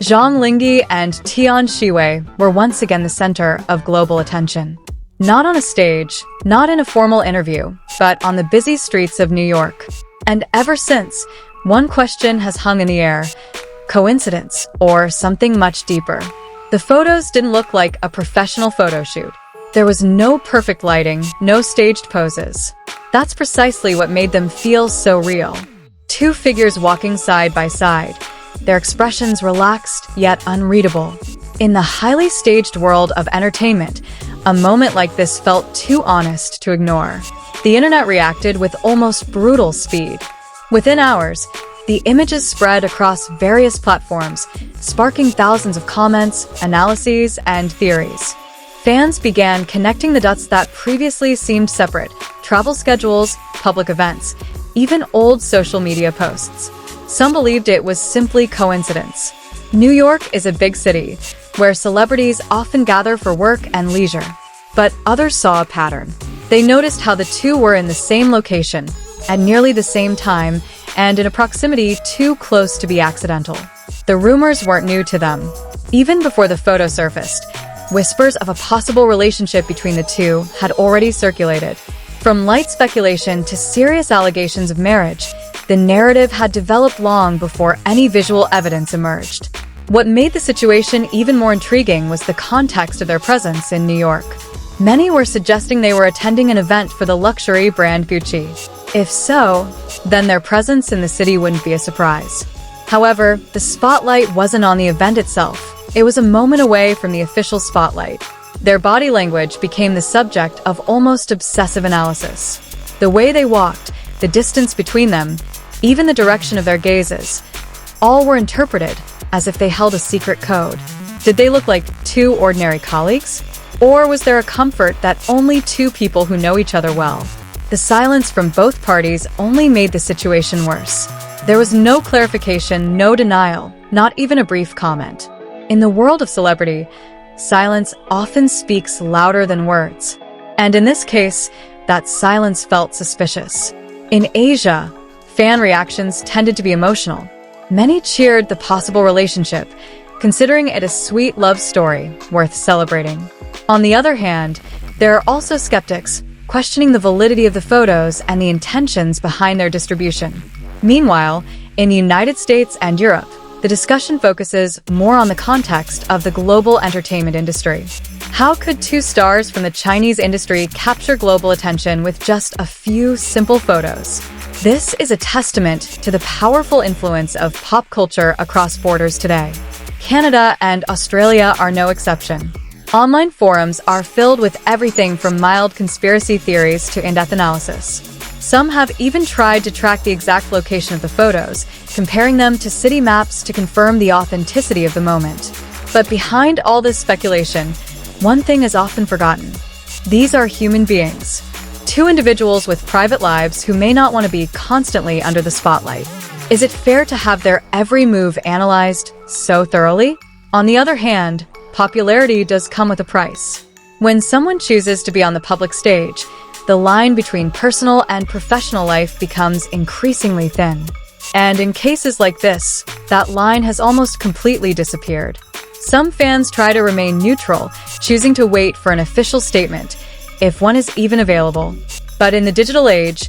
Zhang, Linghe, and Tian, Xiwei were once again the center of global attention. Not on a stage, not in a formal interview, but on the busy streets of New York. And ever since, one question has hung in the air: coincidence or something much deeper? The photos didn't look like a professional photo shoot. There was no perfect lighting, no staged poses. That's precisely what made them feel so real. Two figures walking side by side, their expressions relaxed yet unreadable. In the highly staged world of entertainment, a moment like this felt too honest to ignore. The internet reacted with almost brutal speed. Within hours, the images spread across various platforms, sparking thousands of comments, analyses, and theories. Fans began connecting the dots that previously seemed separate: travel schedules, public events, even old social media posts. Some believed it was simply coincidence. New York is a big city, where celebrities often gather for work and leisure. But others saw a pattern. They noticed how the two were in the same location, at nearly the same time, and in a proximity too close to be accidental. The rumors weren't new to them. Even before the photo surfaced, whispers of a possible relationship between the two had already circulated. From light speculation to serious allegations of marriage, the narrative had developed long before any visual evidence emerged. What made the situation even more intriguing was the context of their presence in New York. Many were suggesting they were attending an event for the luxury brand Gucci. If so, then their presence in the city wouldn't be a surprise. However, the spotlight wasn't on the event itself. It was a moment away from the official spotlight. Their body language became the subject of almost obsessive analysis. The way they walked, the distance between them, even the direction of their gazes, all were interpreted as if they held a secret code. Did they look like two ordinary colleagues? Or was there a comfort that only two people who know each other well? The silence from both parties only made the situation worse. There was no clarification, no denial, not even a brief comment. In the world of celebrity, silence often speaks louder than words. And in this case, that silence felt suspicious. In Asia, fan reactions tended to be emotional. Many cheered the possible relationship, considering it a sweet love story worth celebrating. On the other hand, there are also skeptics, questioning the validity of the photos and the intentions behind their distribution. Meanwhile, in the United States and Europe, the discussion focuses more on the context of the global entertainment industry. How could two stars from the Chinese industry capture global attention with just a few simple photos? This is a testament to the powerful influence of pop culture across borders today. Canada and Australia are no exception. Online forums are filled with everything from mild conspiracy theories to in-depth analysis. Some have even tried to track the exact location of the photos, comparing them to city maps to confirm the authenticity of the moment. But behind all this speculation, one thing is often forgotten. These are human beings. Two individuals with private lives who may not want to be constantly under the spotlight. Is it fair to have their every move analyzed so thoroughly? On the other hand, popularity does come with a price. When someone chooses to be on the public stage, the line between personal and professional life becomes increasingly thin. And in cases like this, that line has almost completely disappeared. Some fans try to remain neutral, choosing to wait for an official statement, if one is even available. But in the digital age,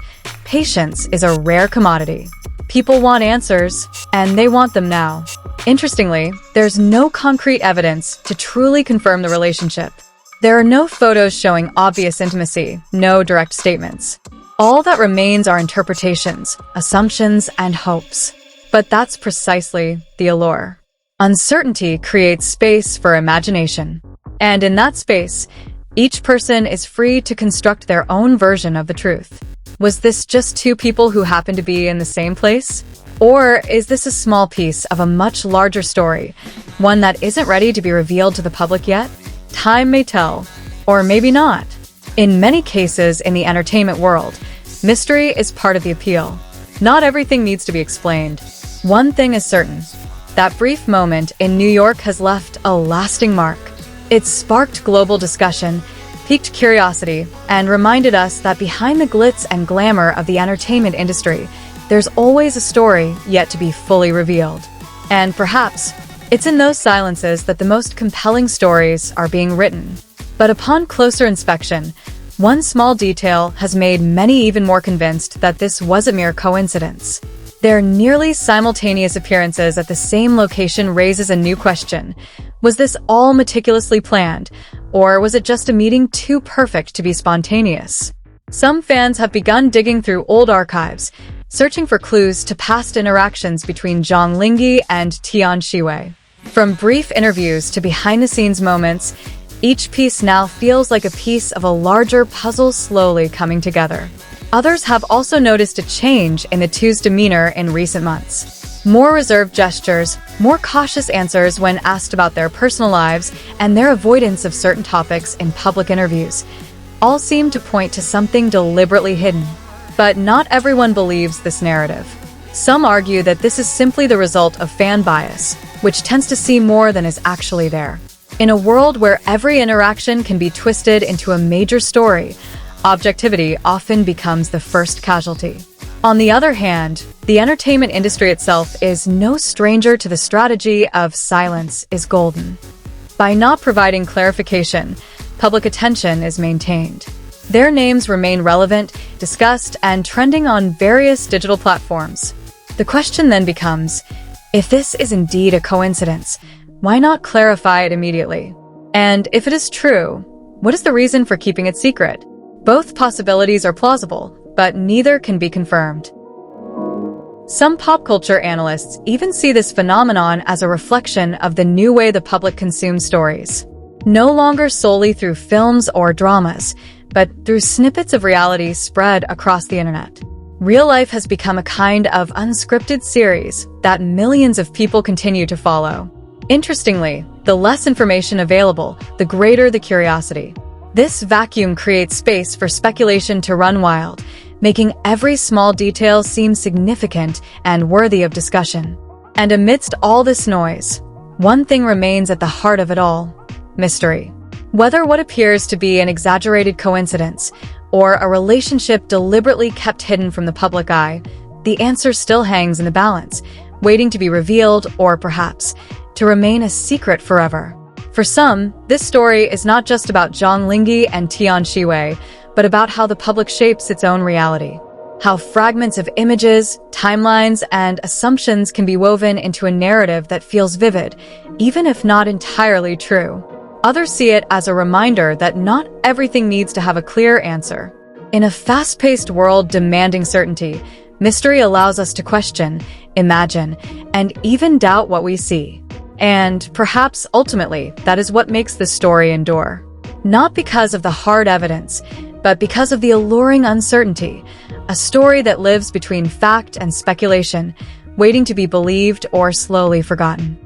patience is a rare commodity. People want answers, and they want them now. Interestingly, there's no concrete evidence to truly confirm the relationship. There are no photos showing obvious intimacy, no direct statements. All that remains are interpretations, assumptions, and hopes. But that's precisely the allure. Uncertainty creates space for imagination. And in that space, each person is free to construct their own version of the truth. Was this just two people who happened to be in the same place? Or is this a small piece of a much larger story, one that isn't ready to be revealed to the public yet? Time may tell, or maybe not. In many cases in the entertainment world, mystery is part of the appeal. Not everything needs to be explained. One thing is certain: that brief moment in New York has left a lasting mark. It sparked global discussion, piqued curiosity, and reminded us that behind the glitz and glamour of the entertainment industry, there's always a story yet to be fully revealed. And perhaps, It's in those silences that the most compelling stories are being written. But upon closer inspection, one small detail has made many even more convinced that this was a mere coincidence. Their nearly simultaneous appearances at the same location raises a new question. Was this all meticulously planned, or was it just a meeting too perfect to be spontaneous? Some fans have begun digging through old archives, searching for clues to past interactions between Zhang Linghe and Tian Xiwei. From brief interviews to behind-the-scenes moments, each piece now feels like a piece of a larger puzzle slowly coming together. Others have also noticed a change in the two's demeanor in recent months. More reserved gestures, more cautious answers when asked about their personal lives, and their avoidance of certain topics in public interviews all seem to point to something deliberately hidden. But not everyone believes this narrative. Some argue that this is simply the result of fan bias, which tends to see more than is actually there. In a world where every interaction can be twisted into a major story, objectivity often becomes the first casualty. On the other hand, the entertainment industry itself is no stranger to the strategy of silence is golden. By not providing clarification, public attention is maintained. Their names remain relevant, discussed, and trending on various digital platforms. The question then becomes, if this is indeed a coincidence, why not clarify it immediately? And if it is true, what is the reason for keeping it secret? Both possibilities are plausible, but neither can be confirmed. Some pop culture analysts even see this phenomenon as a reflection of the new way the public consumes stories. No longer solely through films or dramas, but through snippets of reality spread across the internet. Real life has become a kind of unscripted series that millions of people continue to follow. Interestingly, the less information available, the greater the curiosity. This vacuum creates space for speculation to run wild, making every small detail seem significant and worthy of discussion. And amidst all this noise, one thing remains at the heart of it all: mystery. Whether what appears to be an exaggerated coincidence or a relationship deliberately kept hidden from the public eye, the answer still hangs in the balance, waiting to be revealed or perhaps to remain a secret forever. For some, this story is not just about Zhang Linghe and Tian Xiwei, but about how the public shapes its own reality. How fragments of images, timelines, and assumptions can be woven into a narrative that feels vivid, even if not entirely true. Others see it as a reminder that not everything needs to have a clear answer. In a fast-paced world demanding certainty, mystery allows us to question, imagine, and even doubt what we see. And perhaps ultimately, that is what makes the story endure. Not because of the hard evidence, but because of the alluring uncertainty, a story that lives between fact and speculation, waiting to be believed or slowly forgotten.